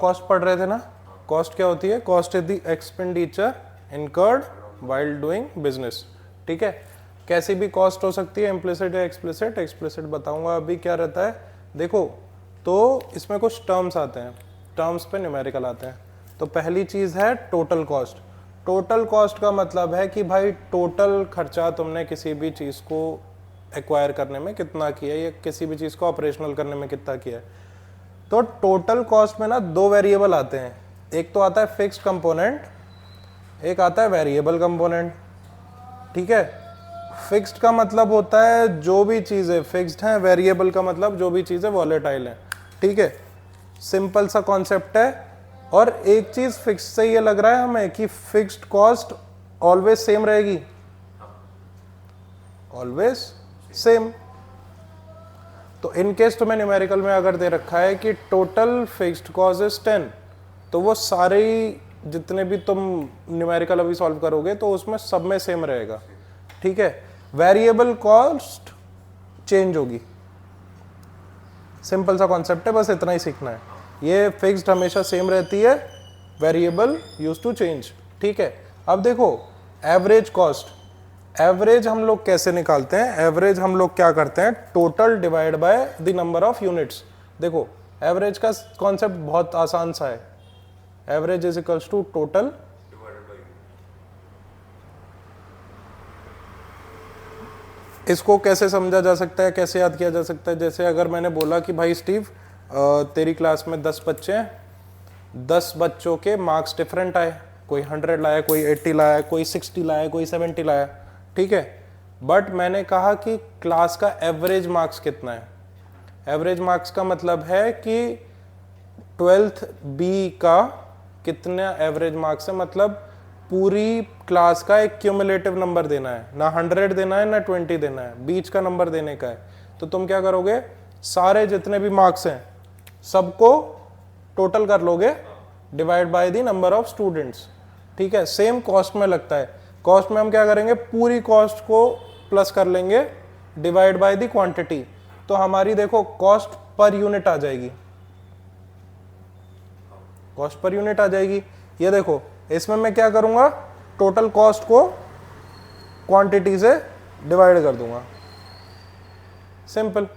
Cost पढ़ रहे थे ना, कॉस्ट क्या होती है? Cost is the expenditure incurred while doing business. ठीक है, कैसी भी कॉस्ट हो सकती है, इम्प्लिसिट या एक्सप्लिसिट। एक्सप्लिसिट बताऊंगा अभी क्या रहता है। देखो, तो इसमें कुछ टर्म्स आते हैं, टर्म्स पे न्यूमेरिकल आते हैं। तो पहली चीज है टोटल कॉस्ट। टोटल कॉस्ट का मतलब है कि भाई टोटल खर्चा तुमने किसी भी चीज को एक्वायर करने में कितना किया या किसी भी चीज को ऑपरेशनल करने में कितना किया है। तो टोटल कॉस्ट में ना दो वेरिएबल आते हैं, एक तो आता है फिक्स्ड कंपोनेंट, एक आता है वेरिएबल कंपोनेंट। ठीक है, फिक्स्ड का मतलब होता है जो भी चीजें फिक्स्ड हैं, वेरिएबल का मतलब जो भी चीजें वॉलेटाइल हैं। ठीक है, सिंपल सा कॉन्सेप्ट है। और एक चीज फिक्स्ड से ये लग रहा है हमें कि फिक्स्ड कॉस्ट ऑलवेज सेम रहेगी, ऑलवेज सेम। तो इन केस तुम्हें न्यूमेरिकल में अगर दे रखा है कि टोटल फिक्स्ड कॉस्ट इज 10, तो वो सारे जितने भी तुम न्यूमेरिकल अभी सॉल्व करोगे तो उसमें सब में सेम रहेगा। ठीक है, वेरिएबल कॉस्ट चेंज होगी, सिंपल सा कॉन्सेप्ट है, बस इतना ही सीखना है। ये फिक्स्ड हमेशा सेम रहती है, वेरिएबल यूज टू चेंज। ठीक है, अब देखो एवरेज कॉस्ट, एवरेज हम लोग कैसे निकालते हैं? एवरेज हम लोग क्या करते हैं? Total divide by the number of units. देखो एवरेज का कॉन्सेप्ट बहुत आसान सा है, average is equals to total इसको कैसे समझा जा सकता है, कैसे याद किया जा सकता है? जैसे अगर मैंने बोला कि भाई स्टीव तेरी क्लास में 10 बच्चे हैं, 10 बच्चों के मार्क्स डिफरेंट आए, कोई 100 लाया, कोई 80 लाया, कोई 60 लाया, कोई 70 लाया। ठीक है, बट मैंने कहा कि क्लास का एवरेज मार्क्स कितना है। एवरेज मार्क्स का मतलब है कि 12th बी का कितना एवरेज मार्क्स है, मतलब पूरी क्लास का एक क्यूमुलेटिव नंबर देना है, ना 100 देना है ना 20 देना है, बीच का नंबर देने का है। तो तुम क्या करोगे, सारे जितने भी मार्क्स हैं सबको टोटल कर लोगे divide by the number of students. ठीक है, सेम कॉस्ट में लगता है। कॉस्ट में हम क्या करेंगे, पूरी कॉस्ट को प्लस कर लेंगे डिवाइड बाय द क्वांटिटी। तो हमारी देखो कॉस्ट पर यूनिट आ जाएगी, कॉस्ट पर यूनिट आ जाएगी। ये देखो इसमें मैं क्या करूंगा, टोटल कॉस्ट को क्वांटिटी से डिवाइड कर दूंगा, सिंपल।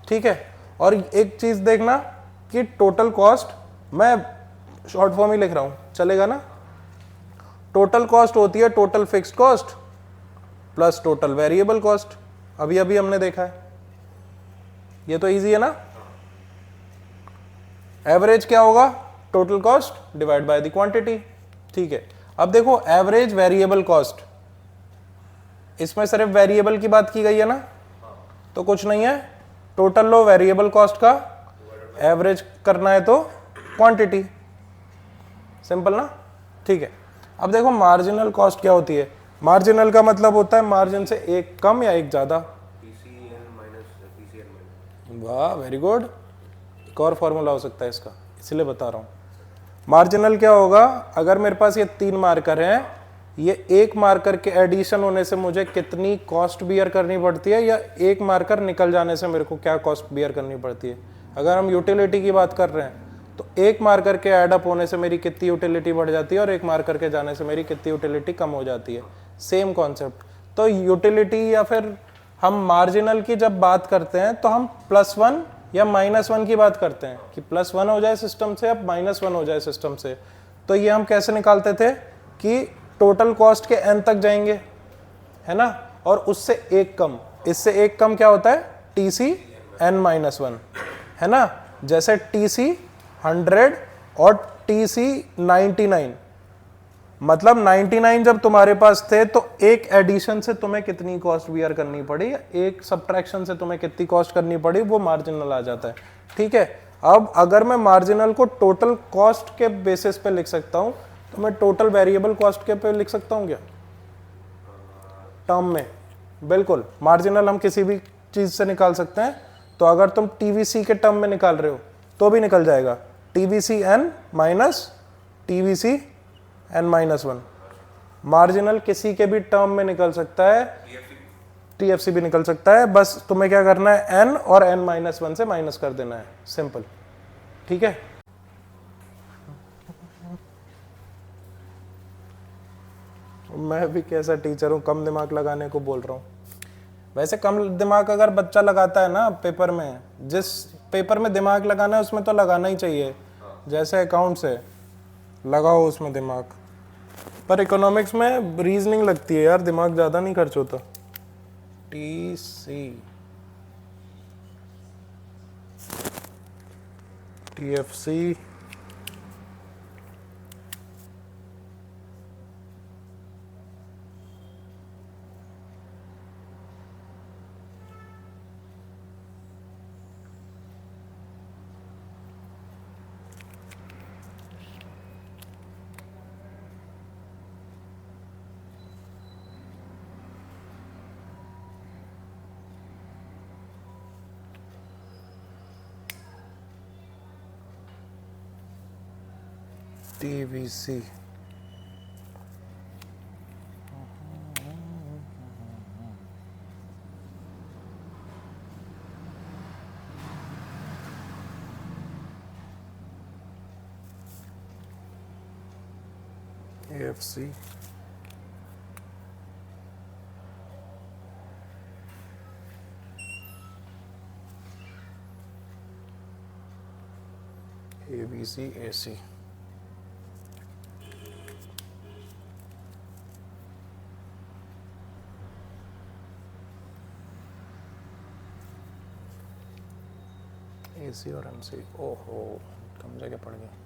ठीक है, और एक चीज देखना कि टोटल कॉस्ट मैं शॉर्ट फॉर्म ही लिख रहा हूं, चलेगा ना? टोटल कॉस्ट होती है total fixed cost plus total variable cost. अभी अभी हमने देखा है, ये तो इजी है ना। एवरेज क्या होगा, total cost divide by the quantity. ठीक है, अब देखो एवरेज वेरिएबल कॉस्ट, इसमें सिर्फ वेरिएबल की बात की गई है ना, तो कुछ नहीं है, टोटल लो वेरिएबल कॉस्ट का, एवरेज करना है तो क्वांटिटी, सिंपल ना। ठीक है, अब देखो मार्जिनल कॉस्ट क्या होती है। मार्जिनल का मतलब होता है मार्जिन से एक कम या एक ज्यादा। वाह, वेरी गुड। एक और फॉर्मूला हो सकता है इसका, इसलिए बता रहा हूं। मार्जिनल क्या होगा, अगर मेरे पास ये 3 मार्कर हैं, ये एक मार्कर के एडिशन होने से मुझे कितनी कॉस्ट बियर करनी पड़ती है, या एक मार्कर निकल जाने से मेरे को क्या कॉस्ट बियर करनी पड़ती है। अगर हम यूटिलिटी की बात कर रहे हैं तो एक मार्कर के एडअप होने से मेरी कितनी यूटिलिटी बढ़ जाती है और एक मार्कर के जाने से मेरी कितनी यूटिलिटी कम हो जाती है, सेम कॉन्सेप्ट। तो यूटिलिटी या फिर हम मार्जिनल की जब बात करते हैं तो हम +1 या -1 की बात करते हैं कि +1 हो जाए सिस्टम से, अब -1 हो जाए सिस्टम से। तो ये हम कैसे निकालते थे कि टोटल कॉस्ट के n तक जाएंगे, है ना, और उससे एक कम, इससे एक कम क्या होता है, TC n-1, है ना। जैसे TC 100 और TC 99, मतलब 99 जब तुम्हारे पास थे तो एक एडिशन से तुम्हें कितनी कॉस्ट बियर करनी पड़ी, एक सब्ट्रैक्शन से तुम्हें कितनी कॉस्ट करनी पड़ी, वो मार्जिनल आ जाता है। ठीक है, अब अगर मैं मार्जिनल को टोटल कॉस्ट के बेसिस पे लिख सकता हूं तो मैं टोटल वेरिएबल कॉस्ट के पे लिख सकता हूं क्या, टर्म में? बिल्कुल, मार्जिनल हम किसी भी चीज से निकाल सकते हैं। तो अगर तुम TVC के टर्म में निकाल रहे हो तो भी निकल जाएगा, TVC n minus TVC n-1। Marginal किसी के भी टर्म में निकल सकता है, TFC भी निकल सकता है, बस तुम्हें क्या करना है, n और n-1 से माइनस कर देना है, सिंपल। ठीक है, मैं भी कैसा टीचर हूँ, कम दिमाग लगाने को बोल रहा हूँ। वैसे कम दिमाग अगर बच्चा लगाता है ना पेपर में, जिस पेपर में दिमाग लगाना है उसमें तो लगाना ही चाहिए, जैसे अकाउंट्स है लगाओ उसमें दिमाग, पर इकोनॉमिक्स में रीजनिंग लगती है यार, दिमाग ज़्यादा नहीं खर्च होता। TC TFC TVC AFC ABC AC AC और MC। ओहो कम जगह पड़ गई।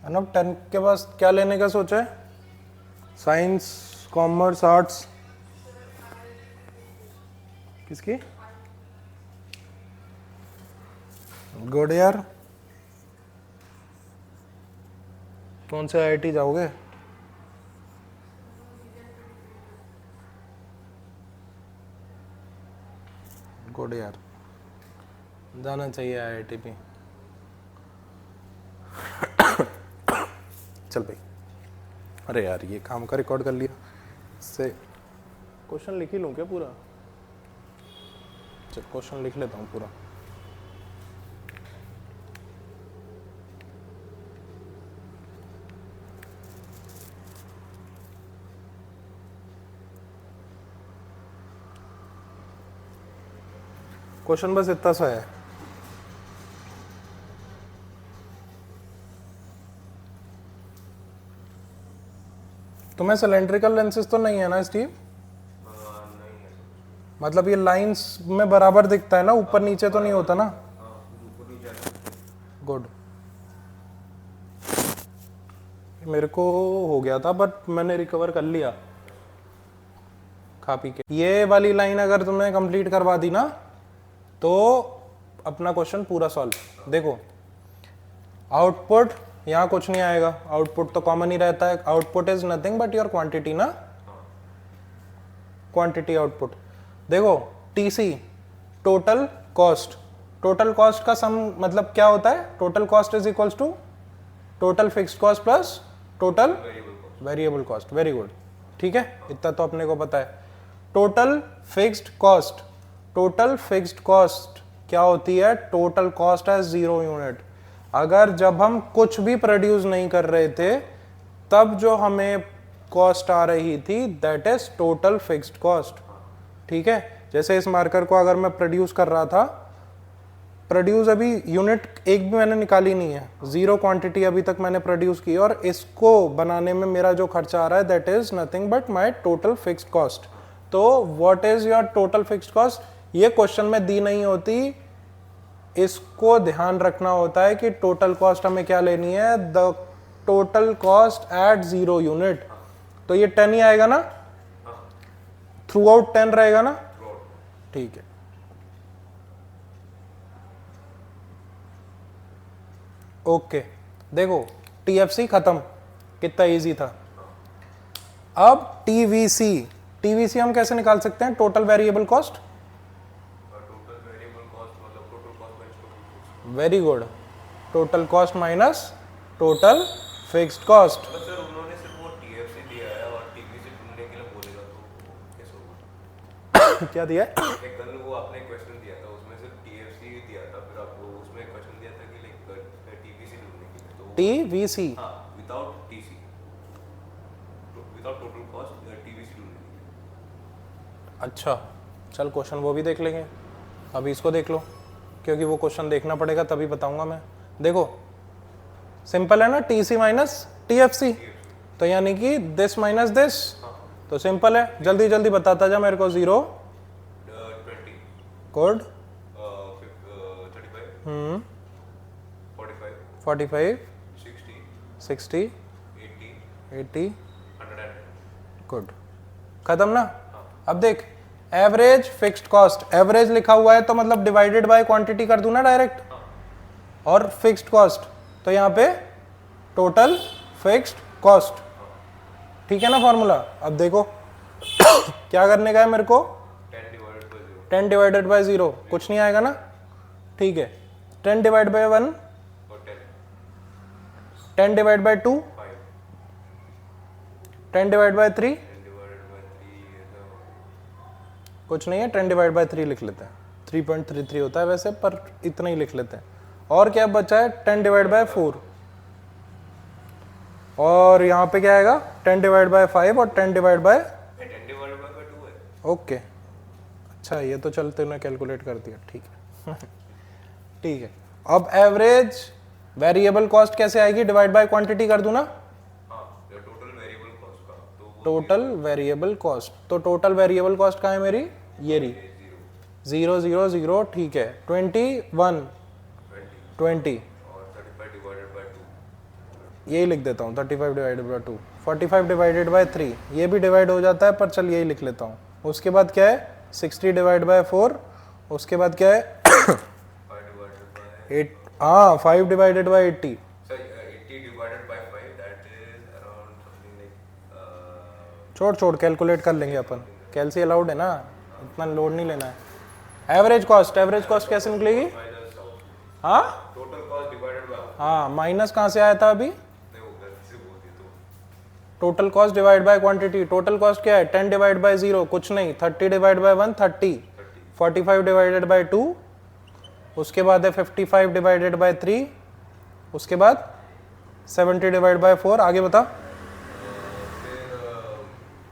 अनब 10 के पास क्या लेने का सोचा है? Science, commerce, arts? किसकी? गुड यार। कौन से IIT जाओगे? गुड यार, जाना चाहिए IIT भी। चल भाई, अरे यार ये काम का रिकॉर्ड कर लिया, इससे क्वेश्चन लिख ही लूँ क्या पूरा? चल क्वेश्चन लिख लेता हूँ पूरा। क्वेश्चन बस इतना सा है, तुम्हें सिलेंड्रिकल लेंसेज तो नहीं है ना स्टीव? नहीं है। मतलब ये लाइंस में बराबर दिखता है ना, ऊपर नीचे तो नहीं होता ना? ऊपर नीचे। गुड। मेरे को हो गया था बट मैंने रिकवर कर लिया खा पी के। ये वाली लाइन अगर तुमने कंप्लीट करवा दी ना तो अपना क्वेश्चन पूरा सॉल्व। देखो आउटपुट, यहाँ कुछ नहीं आएगा, आउटपुट तो कॉमन ही रहता है। Output is nothing but your quantity ना, क्वांटिटी आउटपुट। देखो TC total cost, total cost का सम मतलब क्या होता है? Total cost is equals to total fixed cost plus total variable cost. Very good, ठीक है, इतना तो अपने को पता है। Total fixed cost, total fixed cost क्या होती है? Total cost as 0 unit. अगर जब हम कुछ भी प्रोड्यूस नहीं कर रहे थे तब जो हमें कॉस्ट आ रही थी that is total fixed cost, ठीक है। जैसे इस मार्कर को अगर मैं प्रोड्यूस कर रहा था, प्रोड्यूस अभी यूनिट एक भी मैंने निकाली नहीं है, 0 क्वांटिटी अभी तक मैंने प्रोड्यूस की, और इसको बनाने में मेरा जो खर्चा आ रहा है that is nothing but my total fixed cost. तो what is your total fixed cost? ये क्वेश्चन में दी नहीं होती, इसको ध्यान रखना होता है कि टोटल कॉस्ट हमें क्या लेनी है, the total cost at 0 unit. तो ये 10 ही आएगा ना, थ्रू आउट 10 रहेगा ना, ठीक है। ओके देखो टीएफसी खत्म, कितना इजी था। अब टीवीसी, टीवीसी हम कैसे निकाल सकते हैं? Total variable cost. Total variable cost मतलब total cost minus total cost. Very good, total cost minus total fixed cost. तो सर उन्होंने सिर्फ वो टीएफसी दिया है और टीवीसी ढूंढने के लिए बोलेगा तो कैसे होगा? क्या दिया है? एक कल वो आपने क्वेश्चन दिया था उसमें सिर्फ टीएफसी दिया था, फिर आपको उसमें क्वेश्चन दिया था कि लाइक टीवीसी ढूंढने के लिए, तो टीवीसी, हाँ without TC, without total cost TVC ढूंढने के लिए। अच्छा चल क्वेश्चन वो भी देख लेंगे, अभी इसको देख लो क्योंकि वो क्वेश्चन देखना पड़ेगा तभी बताऊंगा मैं। देखो सिंपल है ना, टीसी माइनस टीएफसी, तो यानी कि दिस माइनस दिस, तो सिंपल है, जल्दी जल्दी बताता जा मेरे को। 0 20 कोड 35 45 45 60 60 80 80 100। गुड, खत्म ना। अब देख एवरेज फिक्स्ड कॉस्ट, एवरेज लिखा हुआ है तो मतलब डिवाइडेड बाय क्वांटिटी कर दूं ना डायरेक्ट, और फिक्स्ड कॉस्ट तो यहाँ पे टोटल फिक्स्ड कॉस्ट, ठीक है ना फॉर्मूला। अब देखो क्या करने का है मेरे को, 10 डिवाइडेड बाय 0 10 डिवाइडेड बाय 0 कुछ नहीं आएगा ना, ठीक है। 10 डिवाइड बाय 1, और 10 divide by 2, 5 10 divide by 3, 10 divided by 3 ऐसा कुछ नहीं है, 10 डिवाइड बाय 3 लिख लेते हैं, 3.33 होता है वैसे, पर इतना ही लिख लेते हैं। और क्या बचा है, 10 डिवाइड बाय 4, और यहाँ पे क्या आएगा 10 डिवाइड बाय 5 और 10 डिवाइड बाय 10 डिवाइडेड बाय 2 है। ओके। अच्छा ये तो चलते हुए कैलकुलेट कर दिया, ठीक है ठीक है। अब एवरेज वेरिएबल कॉस्ट कैसे आएगी, डिवाइड बाय क्वांटिटी कर दूं ना, हाँ टोटल वेरिएबल कॉस्ट का, तो वो टोटल वेरिएबल कॉस्ट, तो टोटल वेरिएबल कॉस्ट कहाँ है मेरी, ये रही 0 0 0, ठीक है। 21 20 और 35 डिवाइडेड बाय 2 यही लिख देता हूँ, 35 डिवाइडेड बाय 2, 45 डिवाइडेड बाय 3, ये भी डिवाइड हो जाता है पर चल यही लिख लेता हूँ। उसके बाद क्या है 60 डिवाइड बाय 4, उसके बाद क्या है 5 डिवाइडेड बाय 8, हाँ 5 divided by 80, sir 80 divided by 5 that is around something like छोड़ छोड़ कैलकुलेट कर लेंगे अपन, कैलसी अलाउड है ना, इतना लोड नहीं लेना है। एवरेज कॉस्ट कैसे निकलेगी, माइनस हाँ टोटल कॉस्ट डिवाइडेड बाय, हाँ माइनस कहाँ से आया था अभी, नहीं वो गलती से बोल दिया तो total cost divide by quantity, total cost क्या है 10 डिवाइड बाय 0 कुछ नहीं, 30 डिवाइड बाय 1 30, 45 डिवाइडेड बाय 2, उसके बाद है 55 डिवाइडेड बाय 3, उसके बाद 70 डिवाइड बाय 4, आगे बता। फिर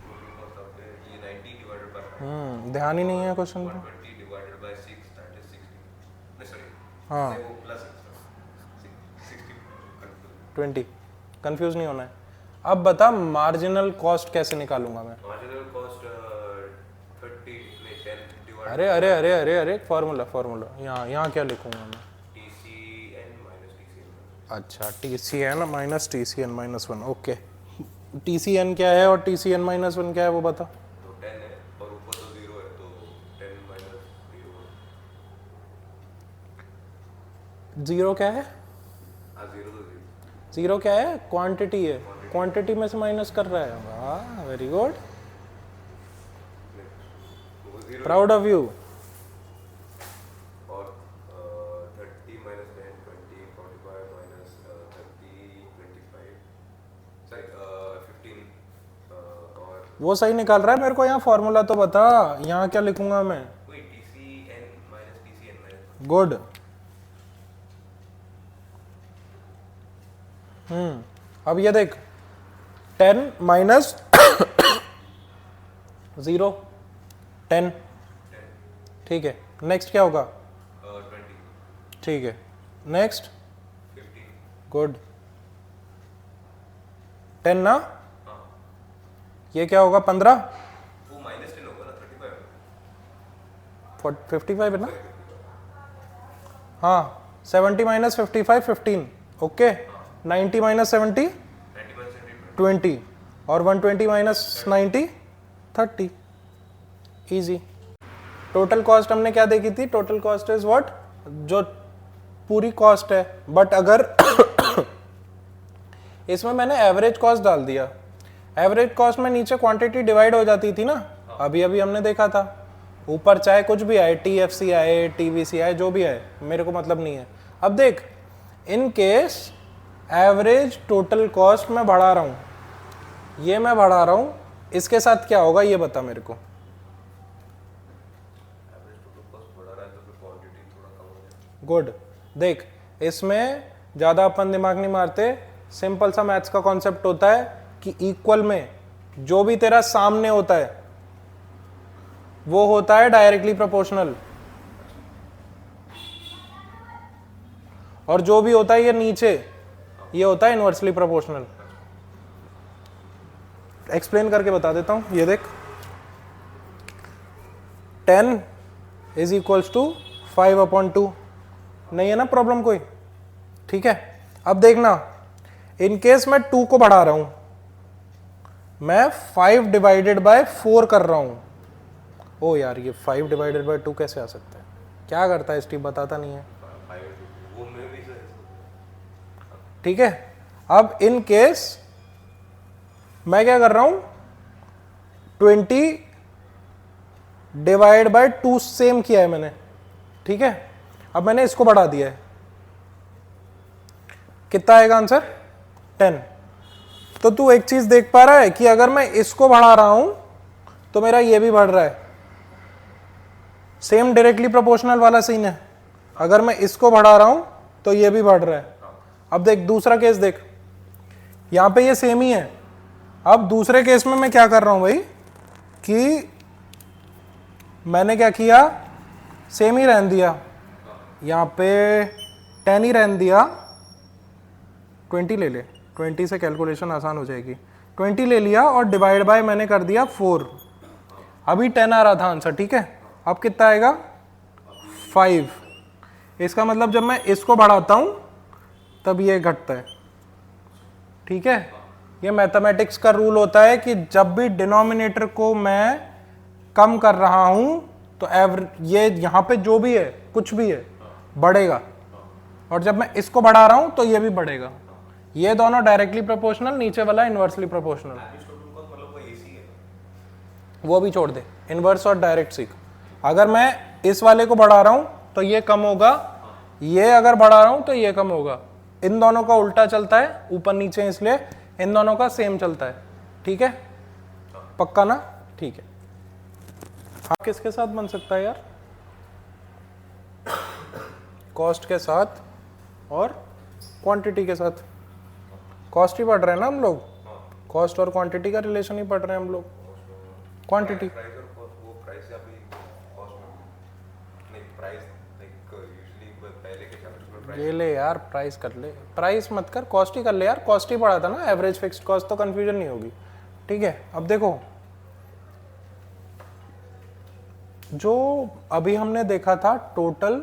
टोटल कॉस्ट आपने ये 90 डिवाइडेड बाय ध्यान ही नहीं है क्वेश्चन पे। 120 डिवाइडेड बाय 6 दैट इज 60, नहीं सॉरी हाँ वो प्लस 60 20, कंफ्यूज नहीं होना है। अब बता मार्जिनल कॉस्ट कैसे निकालूंगा मैं, मार्जिनल कॉस्ट 30 नहीं 10 डिवाइडेड अरे अरे अरे अरे अरे फॉर्मूला यहाँ क्या लिखूंगा मैं, TCN माइनस TCN, अच्छा TCN minus TCN minus 1, okay. TCN क्या है और TCN माइनस 1 क्या है वो बता। तो 10 है और ऊपर तो 0 है, तो 10 माइनस 0 जीरो क्या है, हाँ 0 तो 0 जीरो क्या है, क्वांटिटी है, क्वांटिटी में से माइनस कर रहा है, वाह वेरी गुड, वो 0 प्राउड ऑफ यू। और 30 माइनस 10 20 45 माइनस 30 25 सॉरी 15 और वो सही निकाल रहा है, मेरे को यहाँ फॉर्मूला तो बता, यहाँ क्या लिखूंगा मैं, वही TCN माइनस गुड। अब ये देख 10 माइनस 0 10, ठीक है। नेक्स्ट क्या होगा, 20 ठीक है, नेक्स्ट 15 गुड, 10 ना, हाँ ये क्या होगा 15, वो माइनस 10 होगा ना 35 55 है ना, हाँ 70 माइनस 55 15, ओके। 90 माइनस 70 20, और 120 माइनस 90 30, इजी। टोटल कॉस्ट हमने क्या देखी थी, टोटल कॉस्ट इज व्हाट, जो पूरी कॉस्ट है, बट अगर इसमें मैंने एवरेज कॉस्ट डाल दिया, एवरेज कॉस्ट में नीचे क्वांटिटी डिवाइड हो जाती थी ना, अभी अभी हमने देखा था, ऊपर चाहे कुछ भी आए, TFC आए, TVC आए, जो भी आए मेरे को मतलब नहीं है। अब देख, in case average total cost मैं बढ़ा रहा हूँ, ये मैं बढ़ा रहा हूँ, इसके साथ क्या होगा ये बता मेरे को। गुड, देख इसमें ज़्यादा अपन दिमाग नहीं मारते, सिंपल सा मैथ्स का कॉन्सेप्ट होता है कि इक्वल में जो भी तेरा सामने होता है वो होता है डायरेक्टली प्रोपोर्शनल, और जो भी होता है ये नीचे ये होता है इनवर्सली प्रोपोर्शनल। एक्सप्लेन करके बता देता हूं, ये देख 10 इज इक्वल्स टू 5/2, नहीं है ना प्रॉब्लम कोई, ठीक है। अब देखना, इन केस मैं 2 को बढ़ा रहा हूं, मैं 5 डिवाइडेड बाय 4 कर रहा हूं। ओ यार, ये 5 डिवाइडेड बाय 2 कैसे आ सकता है, क्या करता है स्टीव, बताता नहीं है, ठीक है। अब इन केस मैं क्या कर रहा हूं, 20 डिवाइड बाय 2 सेम किया है मैंने, ठीक है। अब मैंने इसको बढ़ा दिया है, कितना आएगा आंसर, 10। तो तू एक चीज देख पा रहा है कि अगर मैं इसको बढ़ा रहा हूं तो मेरा ये भी बढ़ रहा है, सेम डायरेक्टली प्रोपोर्शनल वाला सीन है, अगर मैं इसको बढ़ा रहा हूं तो ये भी बढ़ रहा है। अब देख दूसरा केस देख, यहां पे ये सेम ही है। अब दूसरे केस में मैं क्या कर रहा हूं भाई, कि मैंने क्या किया, सेम ही रहने दिया, यहां पे 10 ही रहने दिया, 20 ले ले, 20 से कैलकुलेशन आसान हो जाएगी, 20 ले लिया और डिवाइड बाय मैंने कर दिया 4, अभी 10 आ रहा था आंसर, ठीक है। अब कितना आएगा, 5। इसका मतलब जब मैं इसको बढ़ाता हूं तब ये घटता है, ठीक है। ये मैथमेटिक्स का रूल होता है कि जब भी डिनोमिनेटर को मैं कम कर रहा हूं तो ये यहां पे जो भी है कुछ भी है बढ़ेगा, और जब मैं इसको बढ़ा रहा हूं तो ये भी बढ़ेगा। ये दोनों डायरेक्टली प्रोपोर्शनल, नीचे वाला इनवर्सली प्रोपोर्शनल। वो भी छोड़ दे, इनवर्स और डायरेक्ट सीख। अगर मैं इस वाले को बढ़ा रहा हूं तो ये कम होगा, ये अगर बढ़ा रहा हूं तो ये कम होगा। इन दोनों का उल्टा चलता है, ऊपर नीचे, इसलिए इन दोनों का सेम चलता है, ठीक है। पक्का ना, ठीक है। हाँ, किसके साथ बन सकता है यार, कॉस्ट के साथ और क्वांटिटी के साथ। कॉस्ट ही पढ़ रहे हैं ना हम लोग, कॉस्ट और क्वांटिटी का रिलेशन ही पढ़ रहे हैं हम लोग। क्वांटिटी ये ले यार, प्राइस कर ले, प्राइस मत कर, कॉस्ट ही कर ले यार, कॉस्ट ही पढ़ा था ना, एवरेज फिक्स्ड कॉस्ट, तो कंफ्यूजन नहीं होगी, ठीक है। अब देखो, जो अभी हमने देखा था total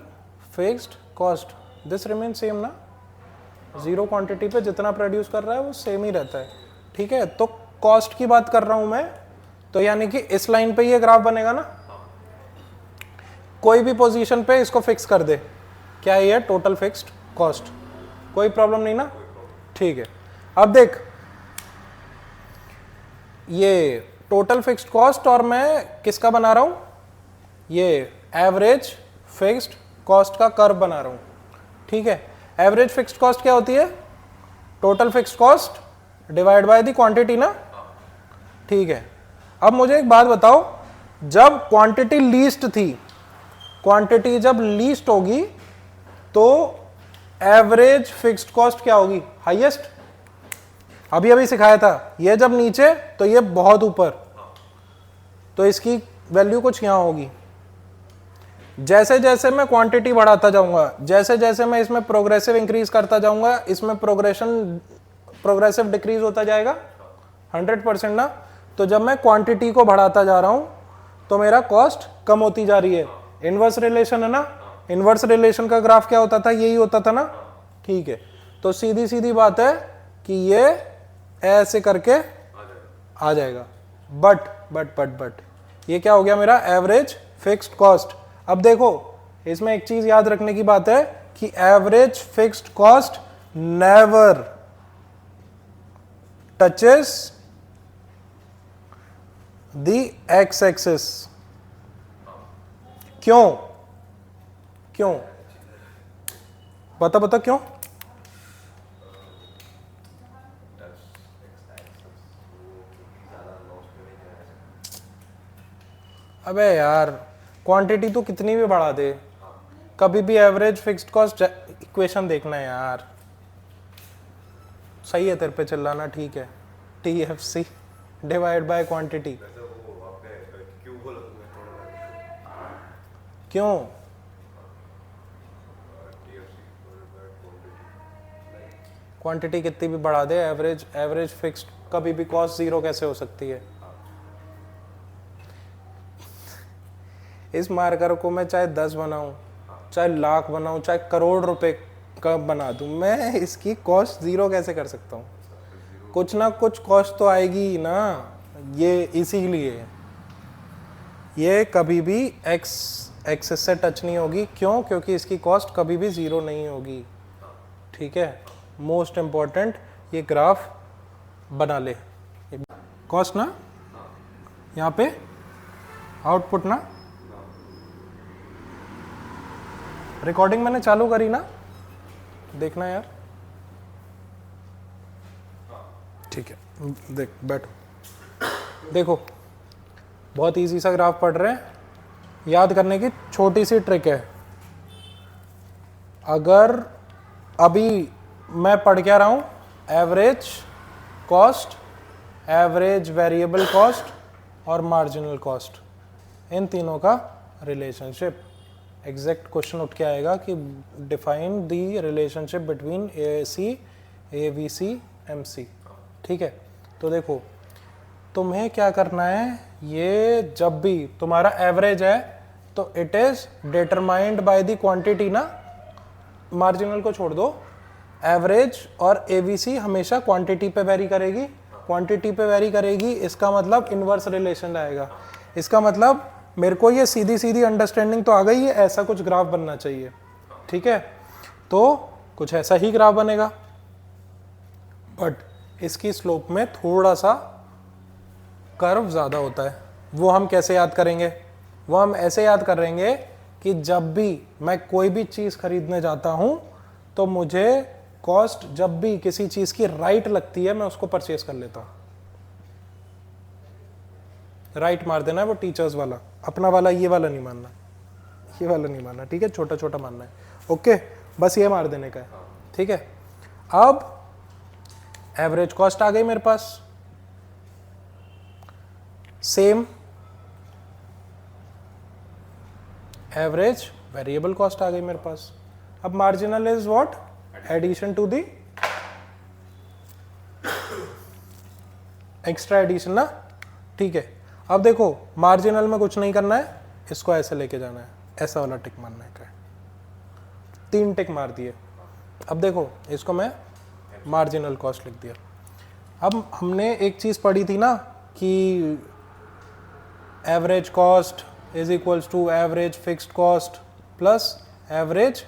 fixed cost, this remain same ना, जीरो क्वांटिटी पे जितना प्रोड्यूस कर रहा है वो सेम ही रहता है, ठीक है। तो कॉस्ट की बात कर रहा हूं मैं, तो यानी कि इस लाइन पे ये ग्राफ बनेगा ना, कोई भी पोजीशन पे इसको फिक्स कर दे, क्या ये टोटल फिक्स्ड कॉस्ट, कोई प्रॉब्लम नहीं ना, ठीक है। अब देख, ये टोटल फिक्स्ड कॉस्ट और मैं किसका बना रहा हूं, ये एवरेज फिक्स्ड कॉस्ट का कर्व बना रहा हूं, ठीक है। एवरेज फिक्स्ड कॉस्ट क्या होती है, total fixed cost divide by the quantity ना, ठीक है। अब मुझे एक बात बताओ, जब क्वांटिटी लीस्ट थी, क्वांटिटी जब लीस्ट होगी तो एवरेज फिक्स्ड कॉस्ट क्या होगी, हाईएस्ट। अभी अभी सिखाया था, ये जब नीचे तो ये बहुत ऊपर, तो इसकी वैल्यू कुछ यहां होगी। जैसे जैसे मैं क्वांटिटी बढ़ाता जाऊंगा, जैसे जैसे मैं इसमें प्रोग्रेसिव इंक्रीज करता जाऊंगा, इसमें प्रोग्रेसिव डिक्रीज होता जाएगा 100% ना। तो जब मैं क्वांटिटी को बढ़ाता जा रहा हूं तो मेरा कॉस्ट कम होती जा रही है, इनवर्स रिलेशन है ना। इनवर्स रिलेशन का ग्राफ क्या होता था, यही होता था ना, ठीक है। तो सीधी सीधी बात है कि ये ऐसे करके आ जाएगा, बट ये क्या हो गया मेरा एवरेज फिक्स्ड कॉस्ट। अब देखो, इसमें एक चीज याद रखने की बात है कि average fixed cost never touches the x axis. क्यों? क्यों? बता क्यों? अबे यार क्वांटिटी तो कितनी भी बढ़ा दे, कभी भी एवरेज फिक्स्ड कॉस्ट इक्वेशन देखना है यार। सही है, तेरे पे चिल्लाना ठीक है। TFC divide by quantity. क्यों? क्वांटिटी कितनी भी बढ़ा दे, एवरेज फिक्स्ड कभी भी कॉस्ट जीरो कैसे हो सकती है? इस मार्कर को मैं चाहे 10 बनाऊं, चाहे लाख बनाऊं, चाहे करोड़ रुपए का बना दूं, मैं इसकी कॉस्ट जीरो कैसे कर सकता हूं? कुछ ना कुछ कॉस्ट तो आएगी ही ना। ये इसीलिए ये कभी भी एक्सेस से टच नहीं होगी। क्यों? क्योंकि इसकी कॉस्ट कभी भी जीरो नहीं होगी। ठीक है, मोस्ट इंपॉर्टेंट ये ग्राफ बना ले। कॉस्ट ना यहाँ पे, आउटपुट ना, रिकॉर्डिंग मैंने चालू करी ना, देखना यार। ठीक है, देख बैठो। देखो बहुत इजी सा ग्राफ पढ़ रहे हैं, याद करने की छोटी सी ट्रिक है। अगर अभी मैं पढ़ क्या रहा हूं, average cost, average variable cost और मार्जिनल कॉस्ट, इन तीनों का रिलेशनशिप। एग्जैक्ट क्वेश्चन उठ के आएगा कि define the relationship between AAC, ABC, MC। ठीक है, तो देखो तुम्हें क्या करना है, ये जब भी तुम्हारा एवरेज है तो it is determined by the quantity ना, मार्जिनल को छोड़ दो। एवरेज और ABC हमेशा क्वांटिटी पे वेरी करेगी, क्वांटिटी पे वेरी करेगी, इसका मतलब इनवर्स रिलेशन आएगा। इसका मतलब मेरे को ये सीधी सीधी अंडरस्टैंडिंग तो आ गई है, ऐसा कुछ ग्राफ बनना चाहिए। ठीक है, तो कुछ ऐसा ही ग्राफ बनेगा, बट इसकी स्लोप में थोड़ा सा कर्व ज़्यादा होता है। वो हम कैसे याद करेंगे? वो हम ऐसे याद करेंगे कि जब भी मैं कोई भी चीज़ खरीदने जाता हूँ तो मुझे कॉस्ट जब भी किसी चीज़ की राइट लगती है मैं उसको परचेज कर लेता हूँ। राइट मार देना है वो टीचर्स वाला, अपना वाला ये वाला नहीं मानना, ये वाला नहीं मानना। ठीक है, छोटा छोटा मानना है। ओके, बस ये मार देने का है। ठीक है, अब एवरेज कॉस्ट आ गई मेरे पास, सेम एवरेज वेरिएबल कॉस्ट आ गई मेरे पास। अब marginal is what? Addition to the extra addition ना। ठीक है, अब देखो मार्जिनल में कुछ नहीं करना है, इसको ऐसे लेके जाना है, ऐसा वाला टिक मारना है। 3 टिक मार दिए। अब देखो इसको मैं मार्जिनल कॉस्ट लिख दिया। अब हमने एक चीज पढ़ी थी ना कि average cost is equals to average fixed cost plus average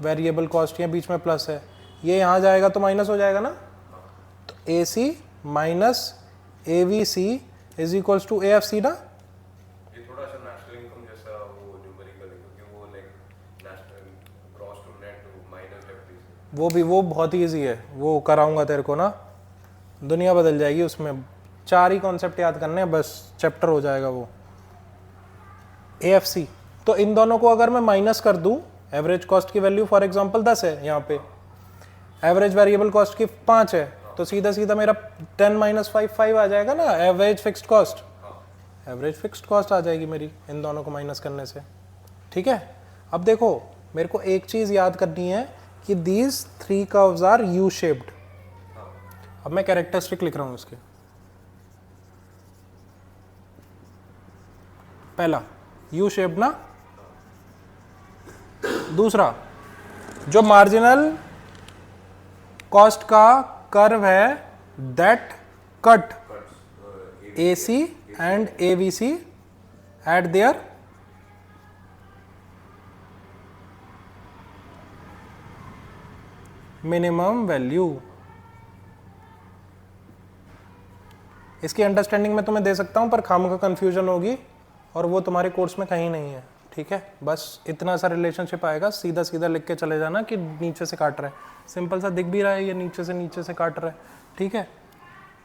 variable cost, ये बीच में प्लस है, ये यहाँ जाएगा तो माइनस हो जाएगा ना। तो AC minus AVC is equals to AFC ना। ये थोड़ा सा नेशनल इनकम जैसा वो न्यूमेरिकल है, क्योंकि वो like national gross to net to minus depreciation, वो बहुत ईजी है, वो कराऊंगा तेरे को ना, दुनिया बदल जाएगी उसमें। 4 ही कॉन्सेप्ट याद करने हैं बस, चैप्टर हो जाएगा वो। AFC, तो इन दोनों को अगर मैं माइनस कर दूं, एवरेज कॉस्ट की वैल्यू फॉर एग्जांपल 10 है यहाँ पे, एवरेज वेरिएबल कॉस्ट की 5 है, तो सीधा सीधा मेरा 10 - 5 5 आ जाएगा ना average fixed cost. Average fixed cost आ जाएगी मेरी इन दोनों को माइनस करने से। ठीक है, अब देखो मेरे को एक चीज याद करनी है कि these 3 curves are U shaped. अब मैं कैरेक्टरिस्टिक लिख रहा हूं इसके। पहला यू शेप्ड ना, दूसरा जो मार्जिनल कॉस्ट का कर्व है that cut AC and AVC at their minimum value. इसकी अंडरस्टैंडिंग मैं तुम्हें दे सकता हूं पर खामखा कंफ्यूजन होगी और वो तुम्हारे कोर्स में कहीं नहीं है, ठीक है। बस इतना सा रिलेशनशिप आएगा, सीधा सीधा लिख के चले जाना कि नीचे से काट रहा है, सिंपल सा दिख भी रहा है, ये नीचे से काट रहा है, ठीक है,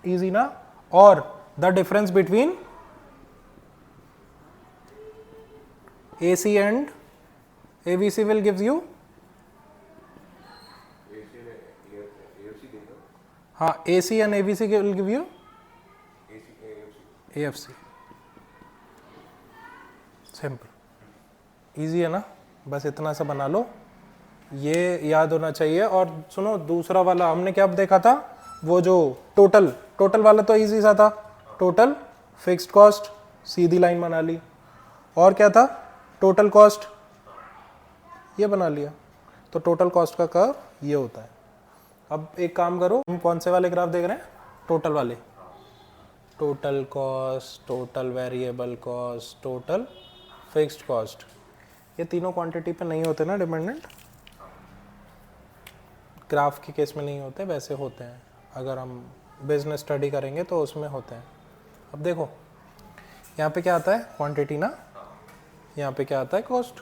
इजी ना। और the difference between AC and AVC will gives you, हाँ AC and AVC will give you AFC। Simple, easy है ना, बस इतना सा बना लो, ये याद होना चाहिए। और सुनो दूसरा वाला हमने क्या देखा था, वो जो टोटल वाला तो इजी सा था, टोटल फिक्स्ड कॉस्ट, सीधी लाइन बना ली। और क्या था, टोटल कॉस्ट, ये बना लिया। तो टोटल कॉस्ट का कर्व ये होता है। अब एक काम करो, हम कौन से वाले ग्राफ देख रहे हैं, टोटल वाले, total cost, total variable cost, total fixed cost, ये तीनों क्वांटिटी पे नहीं होते ना डिपेंडेंट, ग्राफ के केस में नहीं होते, वैसे होते हैं, अगर हम बिजनेस स्टडी करेंगे तो उसमें होते हैं। अब देखो यहाँ पे क्या आता है, क्वांटिटी ना, यहाँ पे क्या आता है, कॉस्ट।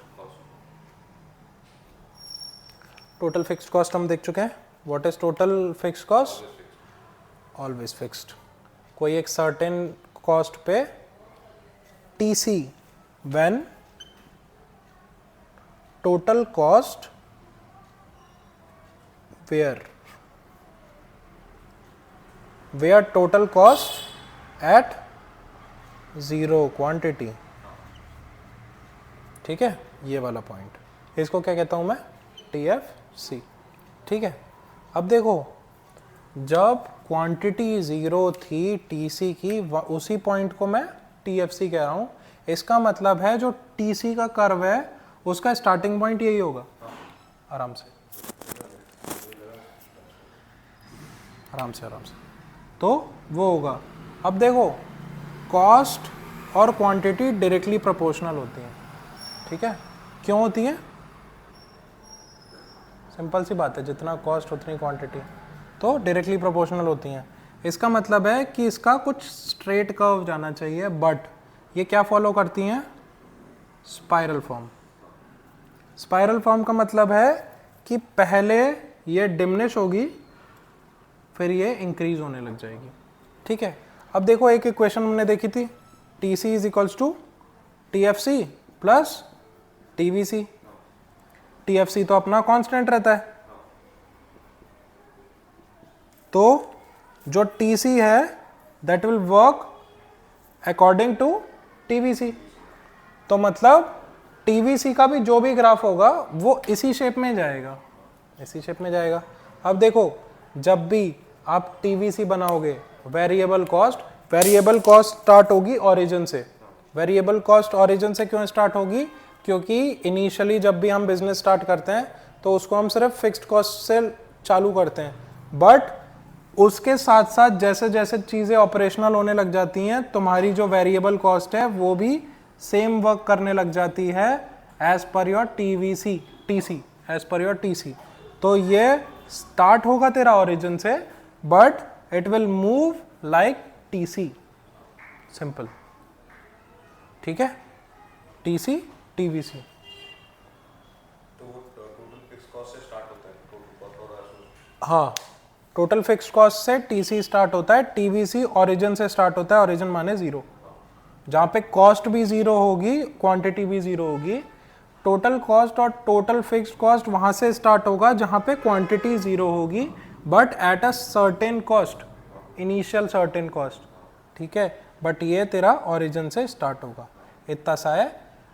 टोटल फिक्स्ड कॉस्ट हम देख चुके हैं, what is total fixed cost, always fixed. कोई एक सर्टेन कॉस्ट पे TC when total cost where total cost at zero quantity, ठीक है, ये वाला पॉइंट, इसको क्या कहता हूं मैं, TFC, ठीक है। अब देखो जब क्वांटिटी जीरो थी TC की, उसी पॉइंट को मैं TFC कह रहा हूं। इसका मतलब है जो TC का कर्व है उसका स्टार्टिंग पॉइंट यही होगा, आराम से आराम से आराम से, तो वो होगा। अब देखो कॉस्ट और क्वांटिटी डायरेक्टली प्रोपोर्शनल होती हैं, ठीक है। क्यों होती है, सिंपल सी बात है, जितना कॉस्ट उतनी क्वांटिटी, तो डायरेक्टली प्रोपोर्शनल होती हैं। इसका मतलब है कि इसका कुछ स्ट्रेट कर्व जाना चाहिए, बट ये क्या फॉलो करती हैं, स्पाइरल फॉर्म। स्पाइरल फॉर्म का मतलब है कि पहले ये डिमिनिश होगी फिर ये इंक्रीज होने लग जाएगी, ठीक है। अब देखो एक इक्वेशन हमने देखी थी, TC is equals to TFC plus TVC। TFC तो अपना कांस्टेंट रहता है, तो जो TC है that will work according to TVC। तो मतलब TVC का भी जो भी ग्राफ होगा वो इसी शेप में जाएगा, इसी शेप में जाएगा। अब देखो जब भी आप TVC बनाओगे, वेरिएबल कॉस्ट स्टार्ट होगी ओरिजिन से। वेरिएबल कॉस्ट ओरिजिन से क्यों स्टार्ट होगी, क्योंकि इनिशियली जब भी हम बिजनेस स्टार्ट करते हैं तो उसको हम सिर्फ फिक्स्ड कॉस्ट से चालू करते हैं, बट उसके साथ साथ जैसे जैसे चीज़ें ऑपरेशनल होने लग जाती हैं, तुम्हारी जो वेरिएबल कॉस्ट है वो भी सेम वर्क करने लग जाती है as per your TC, as per your TC। तो ये स्टार्ट होगा तेरा ओरिजिन से, but it will move like TC, simple, ठीक है, TC TVC। तो वो टोटल फिक्स कॉस्ट से स्टार्ट होता है, टोटल कॉस्ट, हाँ टोटल फिक्स्ड कॉस्ट से TC स्टार्ट होता है, TVC ओरिजिन से स्टार्ट होता है, ओरिजिन माने जीरो, जहाँ पे कॉस्ट भी जीरो होगी क्वांटिटी भी जीरो होगी। टोटल कॉस्ट और टोटल फिक्स्ड कॉस्ट वहाँ से स्टार्ट होगा जहाँ पे क्वांटिटी जीरो होगी, but at a certain cost, initial certain cost, ठीक है। बट ये तेरा ओरिजिन से स्टार्ट होगा, इतना सा है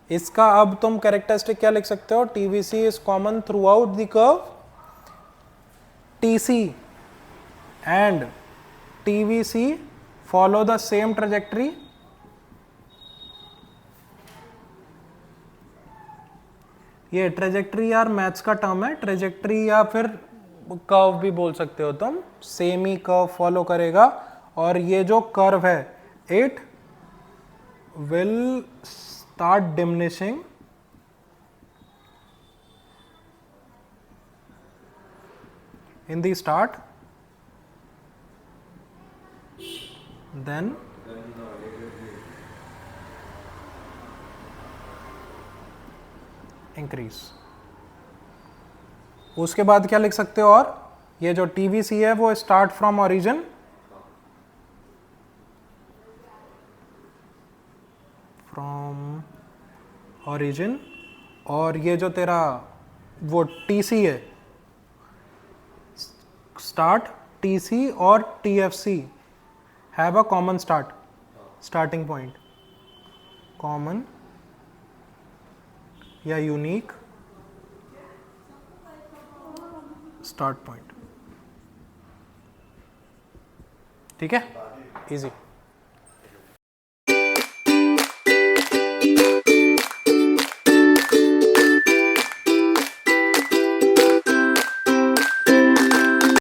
इसका। अब तुम कैरेक्टरिस्टिक क्या लिख सकते हो, TVC is common through out the curve, TC and TVC follow the same trajectory, ये ट्रेजेक्ट्री यार मैथ्स का टर्म है, ट्रेजेक्ट्री या फिर कर्व भी बोल सकते हो तुम, सेम ही कर्व फॉलो करेगा। और ये जो कर्व है it will start diminishing in the start, then increase. उसके बाद क्या लिख सकते हो? और ये जो TVC है वो स्टार्ट फ्रॉम ओरिजिन और ये जो तेरा वो TC है, स्टार्ट TC और TFC have a common starting point, common या यूनिक स्टार्ट पॉइंट. ठीक है, इजी.